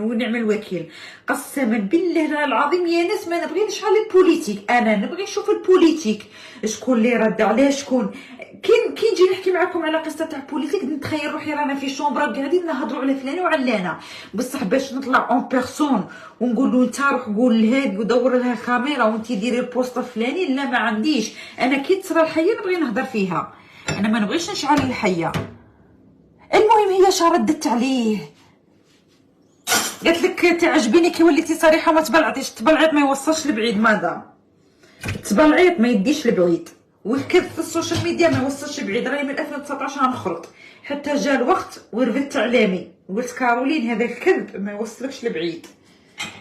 ونعم الوكيل. قسما بالله العظيم يا ناس ما نبغيش على البوليتيك، انا نبغي نشوف البوليتيك شكون اللي رد على شكون. كي نجي نحكي معكم على قصه تاع البوليتيك نتخيل روحي رانا في شومبرا قاعدين نهضروا على فلان وعلانا، بصح باش نطلع اون بيرسون ونقول له انت روح قول لهادي ودور لها كاميرا وانت ديري البوست الفلاني، لا ما عنديش. انا كي تصرى الحيه نبغي نهضر فيها، انا ما نبغيش نشعل الحيه. المهم هي شردت عليه قالت لك تعجبيني كي وليتي صريحه ما تبلعطيش. تبلعيط ما يوصلش لبعيد، ماذا تبلعيط ما يديش لبعيد، والكذب في السوشيال ميديا ما يوصلش لبعيد. راهي من 2019 غنخلط حتى جا الوقت ورفدت علامي وقلت كارولين هذا الكذب ما يوصلكش لبعيد.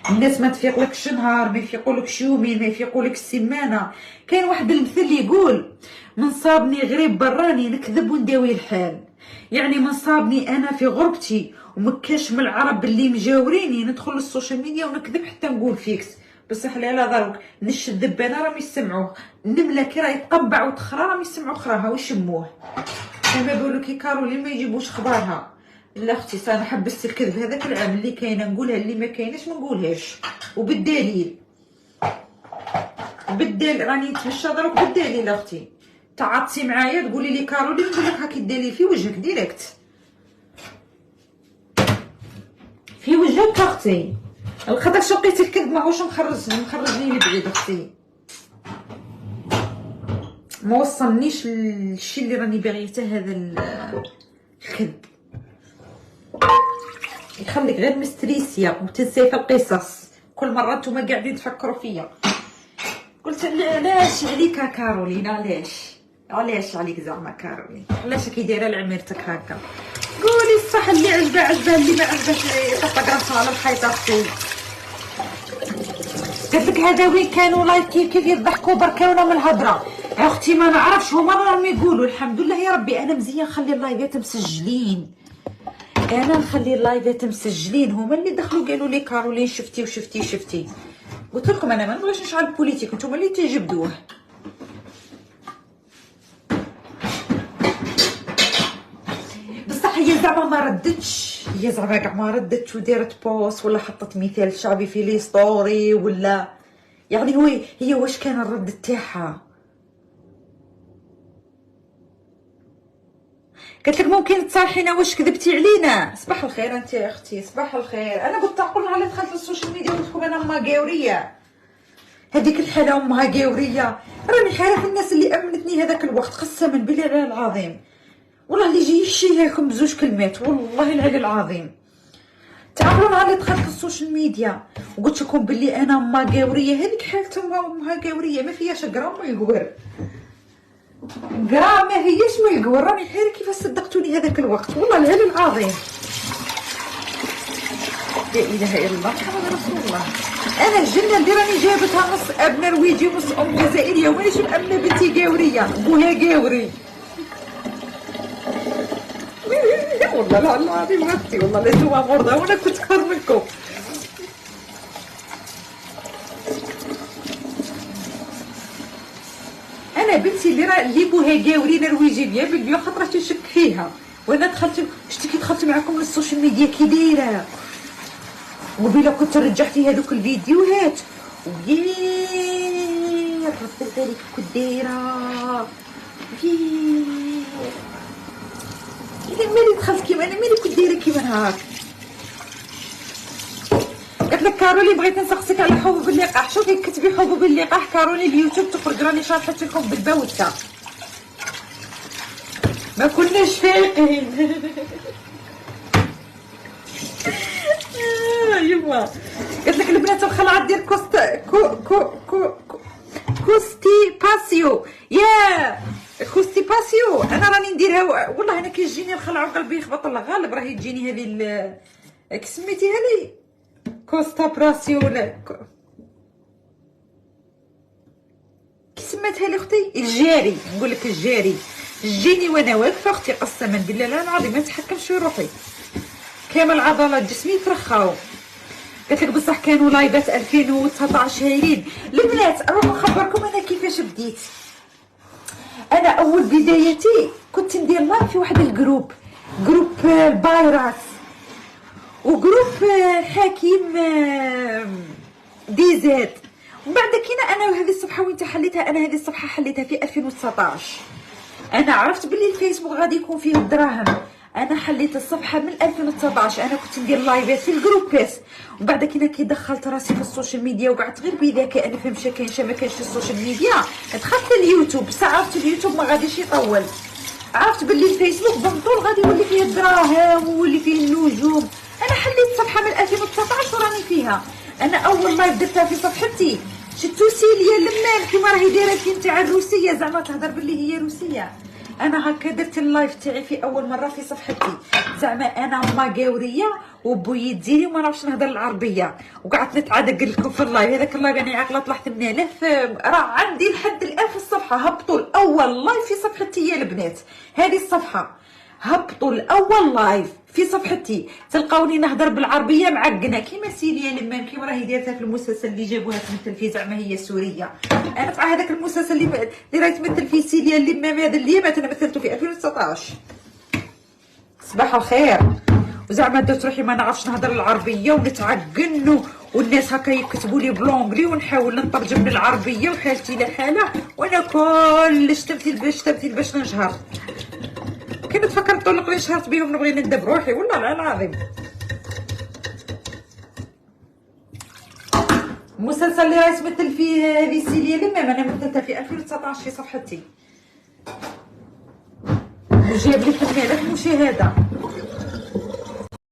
الناس ما تفيقلكش نهار، ما يفيقولكش يومين، ما يفيقولك السيمانه. كاين واحد المثل اللي يقول من صابني غريب براني نكذب ونداوي الحال، يعني من صابني انا في غربتي ومكاش من العرب اللي مجاوريني ندخل للسوشيال ميديا ونكذب حتى نقول فيكس. بصح لا دروك نش الذبانه راهم يسمعوه، النمله كي راهي تقبع وتخرى راهم يسمعوا خراها ويشموه. كما يقولوا كي كارولين ما يجيبوش خبارها. لا اختي انا حبست الكذب هذاك العام، اللي كاينه نقولها اللي ما كايناش ما نقولهاش، وبالدليل راني نتمشى دروك بالدليل. اختي تعاطسي معايا تقولي لي كارولين نقول لك هاكي الدليل في وجهك ديريكت، في وجهك اختي. الخطا شقيت الكذب ماهوش مخرجني لبعيد اختي، ما وصلنيش للشي اللي راني باغيته. هذا الكذب يخليك غير مستريسيه وتنسي في القصص. كل مره نتوما قاعدين تفكروا فيا. قلت علاش عليك كارولين، علاش عليك زعما كارولين، علاش كي دايره لعميرتك هكا؟ قولي الصح، اللي عجبها اللي ما عجبهاش يطبق راسها على الحيط اختي. قلت لك هذا وين كانوا لايكين كيف يضحكوا بركاونا من الهضره. اختي ما نعرفش هما راهم يقولوا الحمد لله يا ربي انا مزيان نخلي اللايفات مسجلين، انا نخلي اللايفات مسجلين. هما اللي دخلوا قالوا لي كارولين شفتي. قلت لكم انا ما نبغيش نشعل البوليتيك، نتوما اللي تجبدوه. بصح هي زعما ما ردتش، هي زعما كاع ما ردتش ودارت بوست ولا حطت مثال شعبي في لي ستوري ولا يعني هي واش كان الرد تاعها؟ قالت لك ممكن تصالحينا واش كذبتي علينا. صباح الخير انت يا اختي، صباح الخير. انا قلت تعقل على دخلت للسوشيال ميديا قلت لكم انا امها قاوريه، هذيك الحاله امها قاوريه. راني حاره الناس اللي امنتني هذاك الوقت قسما بالله العظيم، والله اللي يجي يحشيها لكم بزوج كلمات والله العلي العظيم. تعقلوا نهار اللي دخلت للسوشيال ميديا وقلت لكم باللي انا امها قاوريه، هذيك حالتها امها قاوريه ما فيهاش غرام ما يقور، غرام ما هيش ما يقول. راني حيرة كيفاش صدقتوني هذاك الوقت والله العلي العظيم. لا اله الا الله محمد رسول الله. انا الجنه اللي راني جابتها نص اب نرويجي ونص ام جزائريه ومانيش مامنه بنتي قاوريه بوها قاوري. والله العظيم اختي والله لا نتوما مرضى وانا كنت اكثر منكم. انا بنتي اللي بوها قاوري نرويجي بالبيو خاطر تشك فيها، وانا دخلت شتي كي دخلت معكم للسوشيال ميديا كي دايره وبيلا كنت رجعتي هذوك الفيديوهات ويا ربي بالك كنت دايره اذا مالي دخلت كيما انا مالي كنت دايره كيما هاك. قالت لك كارولي بغيت نسقسيك على حبوب اللقاح. شوفي كتبي حبوب اللقاح كارولي اليوتيوب تخرج، راني شارحت لكم بالبوته ما كناش فايقين. يما قالت لك البنات الخلعه ديال كوستيباسيو يا كوستيباسيو انا راني نديرها والله. انا كيجيني الخلع وقلبي يخبط. الله غالب راهي تجيني هذه كي سميتيها لي كوستابراسيو ولا كي سميتها لي اختي الجاري. نقول لك الجاري جيني وانا واقفه اختي قسما بالله لا العظيم ما نتحكمش في روحي، كامل عضلات جسمي ترخاو. قلت لك بصح كانوا لايفات 2019 هايلين. البنات نروح نخبركم انا كيفاش بديت. انا اول بدايتي كنت ندير لايف في واحد الجروب الفيروس، وجروب حكيم دي زاد. ومن بعد كاينه انا هذه الصفحه وين حليتها. انا هذه الصفحه حليتها في 2019. انا عرفت بلي الفيسبوك غادي يكون فيه الدراهم. انا حليت الصفحه من 2019. انا كنت ندير لايفات في الجروبات، ومن بعد كي دخلت راسي في السوشيال ميديا وقعدت غير بذكاء انا فهمت كاين ما كاينش في السوشيال ميديا. دخلت اليوتيوب، بصح عرفت اليوتيوب ما غاديش يطول. عرفت بلي الفيسبوك بالطول غادي يولي فيه الدراهم ويولي فيه النجوم. انا حليت صفحه من 2019 وراني فيها. انا اول لايف درتها في صفحتي شتو سيليا لمان كيما راهي دايره كي نتاع الروسيه، زعما تهضر بلي هي روسيه. انا هكا درت اللايف تاعي في اول مره في صفحتي، زعما انا ماقاوريه وبويا ديري وما نعرفش نهضر العربيه، وقعدت نتعادق لكم في اللايف. هذاك اللايف راني عاقله طلعت 8000. راه عندي لحد الان في الصفحه. هبطوا الاول لايف في صفحتي يا البنات. هذه الصفحه هبطوا الاول لايف في صفحتي، تلقاوني نهضر بالعربيه معقنه كيما سيليا لمام كيما راهي دايرتها في المسلسل اللي جابوها تمثل فيه، زعما هي سوريه. انا في هذاك المسلسل اللي راهي تمثل فيه سيليا لمام هذا اللي انا مثلته في 2019. صباح الخير. وزعما درت روحي ما نعرفش نهضر العربيه ونتعقن، والناس هكا يكتبوا لي بلونغلي ونحاول نترجم للعربيه وحالتي لحاله، وانا كلش تمثيل باش نجهر. كنت تفكر نطلق لي شهرت بيهم نبغي ندب روحي والله العظيم. المسلسل اللي راهي تمثل فيه هذه سيليا لمام انا مثلتها في 2019 في صفحتي، وجاب لي 8000 مشاهده.